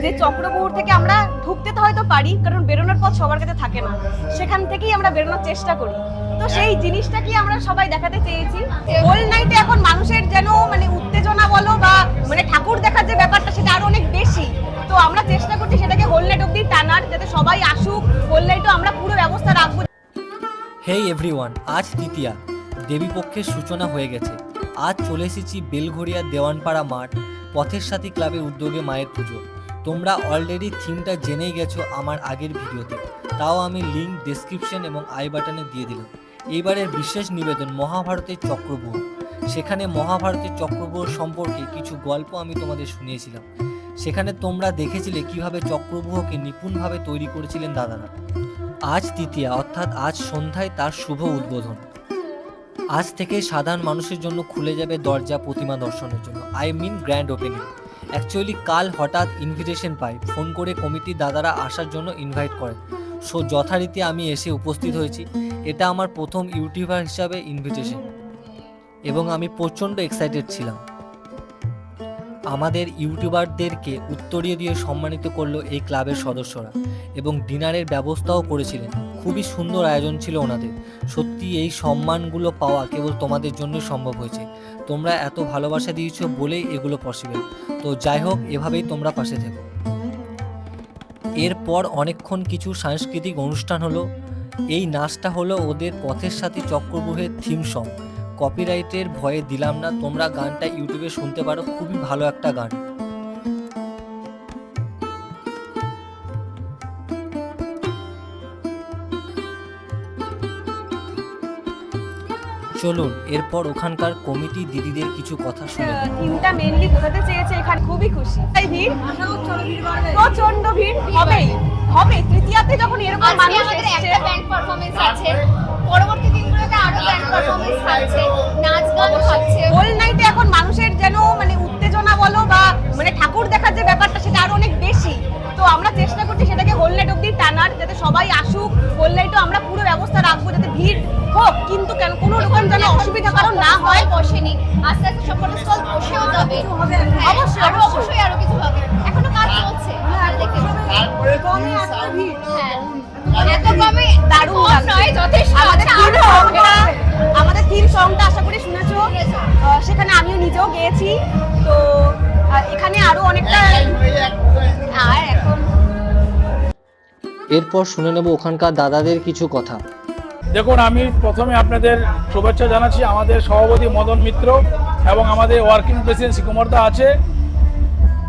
যে চক্রপুর থেকে আমরা ঢুকতে তো হয়তো পারি, কারণ বেরোনোর পথ সবার কাছে থাকে না, সেখান থেকেই আমরা বেরোনোর চেষ্টা করি। তো সেই জিনিসটা কি আমরা সবাই দেখাতে চেয়েছি। হোল নাইটে এখন মানুষের যেন মানে উত্তেজনা বলো বা মানে ঠাকুর দেখার যে ব্যাপারটা সেটা আরো অনেক বেশি। তো আমরা চেষ্টা করছি সেটাকে হোল নাইট অব্দি টানার, যাতে সবাই আসুক। হোল নাইটও আমরা পুরো ব্যবস্থা রাখবো। হেই এভরিওয়ান, আজ তৃতীয়া, দেবীপক্ষের সূচনা হয়ে গেছে। আজ চলে এসেছি বেলঘড়িয়া দেওয়ানপাড়া মাঠ, পথের সাথী ক্লাবের উদ্যোগে মায়ের পুজো। তোমরা অলরেডি থিমটা জেনেই গেছো আমার আগের ভিডিওতে, তাও আমি লিঙ্ক ডেসক্রিপশন এবং আই বাটনে দিয়ে দিলাম। এইবারের বিশেষ নিবেদন মহাভারতের চক্রব্যূহ। সেখানে মহাভারতের চক্রব্যূহ সম্পর্কে কিছু গল্প আমি তোমাদের শুনিয়েছিলাম। সেখানে তোমরা দেখেছিলে কিভাবে চক্রব্যূহকে নিপুণভাবে তৈরি করেছিলেন দাদারা। আজ তৃতীয়া, অর্থাৎ আজ সন্ধ্যায় তার শুভ উদ্বোধন। আজ থেকে সাধারণ মানুষের জন্য খুলে যাবে দরজা প্রতিমা দর্শনের জন্য, I mean grand opening. Actually কাল হঠাৎ ইনভিটেশন পাই, ফোন করে কমিটির দাদারা আসার জন্য ইনভাইট করেন। সো যথারীতি আমি এসে উপস্থিত হয়েছি। এটা আমার প্রথম ইউটিউবার হিসাবে ইনভিটেশন এবং আমি প্রচণ্ড এক্সাইটেড ছিলাম। আমাদের ইউটিউবারদেরকে উত্তরীয় দিয়ে সম্মানিত করলো এই ক্লাবের সদস্যরা এবং ডিনারের ব্যবস্থাও করেছিলেন। খুবই সুন্দর আয়োজন ছিল ওনাদের। সত্যি এই সম্মানগুলো পাওয়া কেবল তোমাদের জন্য সম্ভব হয়েছে। তোমরা এত ভালোবাসা দিয়েছো বলেই এগুলো পসিবল। তো যাই হোক, এভাবেই তোমরা পাশে থেকো। এরপর অনেকক্ষণ কিছু সাংস্কৃতিক অনুষ্ঠান হলো। এই নাচটা হলো ওদের পথের সাথী চক্রব্যূহের থিম সং। কপিরাইটের ভয়ে দিলাম না, তোমরা গানটা ইউটিউবে শুনতে পারো, খুবই ভালো একটা গান। চলুন এরপর ওখানকার কমিটি দিদিদের কিছু কথা শুনে। থিমটা মেইনলি বোঝাতে চেয়েছে, এখানে খুবই খুশি। তাই ভিড়, প্রচন্ড ভিড় হবেই হবে। তৃতীয়াতে যখন এরকম মানুষ এসেছে, একটা ব্যান্ড পারফরম্যান্স আছে, পরবর্তী দিনগুলোতে আরো ব্যান্ড পারফরম্যান্স আছে, নাচ গান আছে। হোল নাইটে এখন মানুষের যেন মানে উত্তেজনা বলো বা মানে ঠাকুর দেখার যে ব্যাপারটা সেটা আরো অনেক বেশি। তো আমরা চেষ্টা করছি সেটাকে হোল নাইট অব্দি টানার, যাতে সবাই আসুক। হোল নাইটও আমরা পুরো ব্যবস্থা রাখবো যাতে ভিড় হোক, কিন্তু কেন কোনো রকম যেন অসুবিধা কারণ না হয়। বসেনি, আস্তে আস্তে সবকটা স্টল বসেও যাবে। অবশ্যই, অবশ্যই আরো কিছু হবে, এখনো কাজ চলছে। তারপরে কমে একটা ভিড় এত কমে দারুণ কম নয়, যথেষ্ট আমাদের আছে। আমাদের থিম সংটা আশা করি শুনেছো। সেখানে আমিও নিজেও গেয়েছি। তো এখানে আরো অনেকটা আর এখন এরপর শুনে নেব ওখানকার দাদাদের কিছু কথা। দেখুন, আমি প্রথমে আপনাদের শুভেচ্ছা জানাচ্ছি। আমাদের সভাপতি মদন মিত্র এবং আমাদের ওয়ার্কিং প্রেসিডেন্ট শিকুমরদা আছে।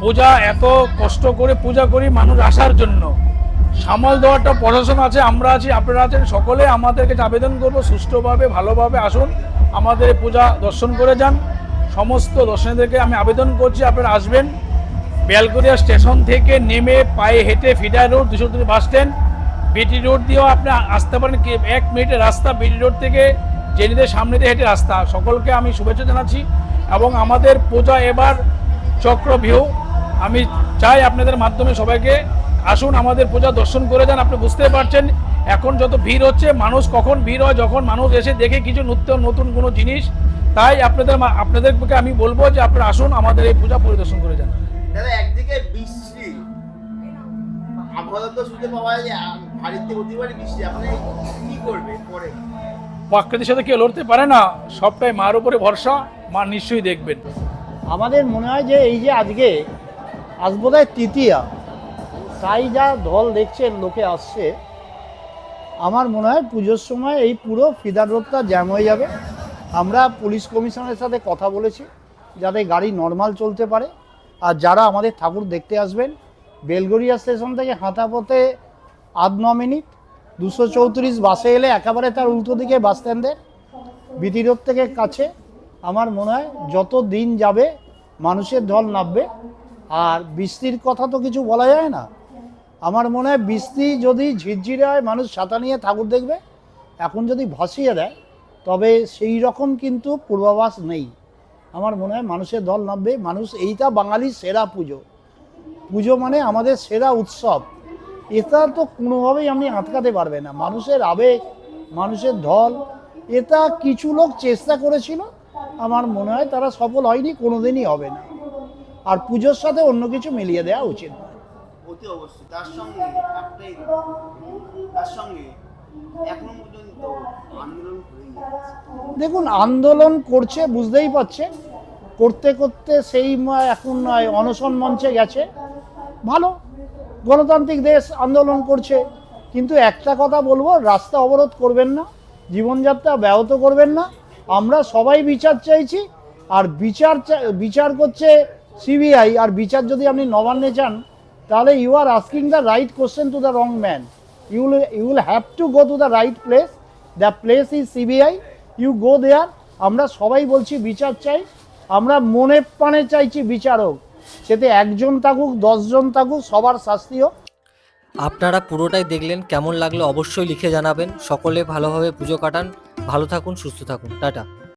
পূজা এত কষ্ট করে পূজা করি মানুষ আসার জন্য, সামাল দেওয়াটা প্রশাসন আছে, আমরা আছি, আপনারা আছেন। সকলে আমাদেরকে আবেদন করব সুষ্ঠুভাবে ভালোভাবে আসুন, আমাদের পূজা দর্শন করে যান। সমস্ত দর্শনার্থীদেরকে আমি আবেদন করছি আপনারা আসবেন। বেলঘড়িয়া স্টেশন থেকে নেমে পায়ে হেঁটে feeder road, 203 bus stand, BT road দিয়েও আপনি আসতে পারেন। 1 মিনিটের রাস্তা, বিটি রোড থেকে জেনিদের সামনে দিয়ে হেঁটে রাস্তা। সকলকে আমি শুভেচ্ছা জানাচ্ছি। এবং আমাদের পূজা এবার চক্রব্যূহ, আমি চাই আপনাদের মাধ্যমে সবাইকে আসুন, আমাদের পূজা দর্শন করে যান। আপনি বুঝতে পারছেন এখন যত ভিড় হচ্ছে, মানুষ কখন ভিড় হয়, যখন মানুষ এসে দেখে কিছু নতুন কোনো জিনিস। তাই আপনাদেরকে আমি বলবো যে আপনারা আসুন, আমাদের এই পূজা পরিদর্শন করে যান। দাদা, একদিকে বৃষ্টি, আবহাওয়া তো শুনতে পাওয়া যায় ভারীতে অতিবারই বৃষ্টি, আপনি কি করবে পরে? প্রকৃতির সাথে কেউ লড়তে পারে না, সবটাই মার উপরে ভরসা, মা নিশ্চয়ই দেখবেন। আমাদের মনে হয় যে এই যে আজকে বোধহয় তৃতীয়া, তাই যা ঢল দেখছেন লোকে আসছে, আমার মনে হয় পুজোর সময় এই পুরো ফিডার রোডটা জ্যাম হয়ে যাবে। আমরা পুলিশ কমিশনের সাথে কথা বলেছি যাতে গাড়ি নর্মাল চলতে পারে। আর যারা আমাদের ঠাকুর দেখতে আসবেন, বেলঘড়িয়া স্টেশন থেকে হাঁটা পথে 8-9 মিনিট, 234 বাসে এলে একেবারে তার উল্টো দিকে বাস স্ট্যান্ডের বিটি রোড থেকে কাছে। আমার মনে হয় যত দিন যাবে মানুষের ঢল নামবে। আর বৃষ্টির কথা তো কিছু বলা যায় না। আমার মনে হয় বৃষ্টি যদি ঝিরঝিরে হয়, মানুষ ছাতা নিয়ে ঠাকুর দেখবে। এখন যদি ভাসিয়ে দেয় তবে সেই রকম কিন্তু পূর্বাভাস নেই। আমার মনে হয় মানুষের ঢল নামবে। মানুষ, এইটা বাঙালির সেরা পুজো। পুজো মানে আমাদের সেরা উৎসব। এটা তো কোনোভাবেই আপনি আটকাতে পারবে না। মানুষের আবেগ, মানুষের ঢল, এটা কিছু লোক চেষ্টা করেছিল, আমার মনে হয় তারা সফল হয়নি, কোনোদিনই হবে না। আর পুজোর সাথে অন্য কিছু মিলিয়ে দেওয়া উচিত। অতি অবশ্যই তার সঙ্গে একটাই, তার সঙ্গে এখনো পর্যন্ত আন্দোলন করেই যাচ্ছে। দেখুন, আন্দোলন করছে বুঝতেই পারছে, করতে করতে সেই এখন অনশন মঞ্চে গেছে, ভালো, গণতান্ত্রিক দেশ, আন্দোলন করছে। কিন্তু একটা কথা বলবো, রাস্তা অবরোধ করবেন না, জীবনযাত্রা ব্যাহত করবেন না। আমরা সবাই বিচার চাইছি, আর বিচার করছে সিবিআই, আর বিচার যদি আপনি নবান্নে চান তাহলে you are asking the right question to the wrong man. You will have to go to the right place, the place is CBI, you go there. আমরা সবাই বলছি বিচার চাই, আমরা মনে প্রাণে চাইছি বিচার হোক, সেতে একজন থাকুক 10 জন থাকুক, সবার শাস্তি হোক। আপনারা পুরোটাই দেখলেন, কেমন লাগলো অবশ্যই লিখে জানাবেন। সকলে ভালোভাবে পুজো কাটান, ভালো থাকুন, সুস্থ থাকুন, টাটা।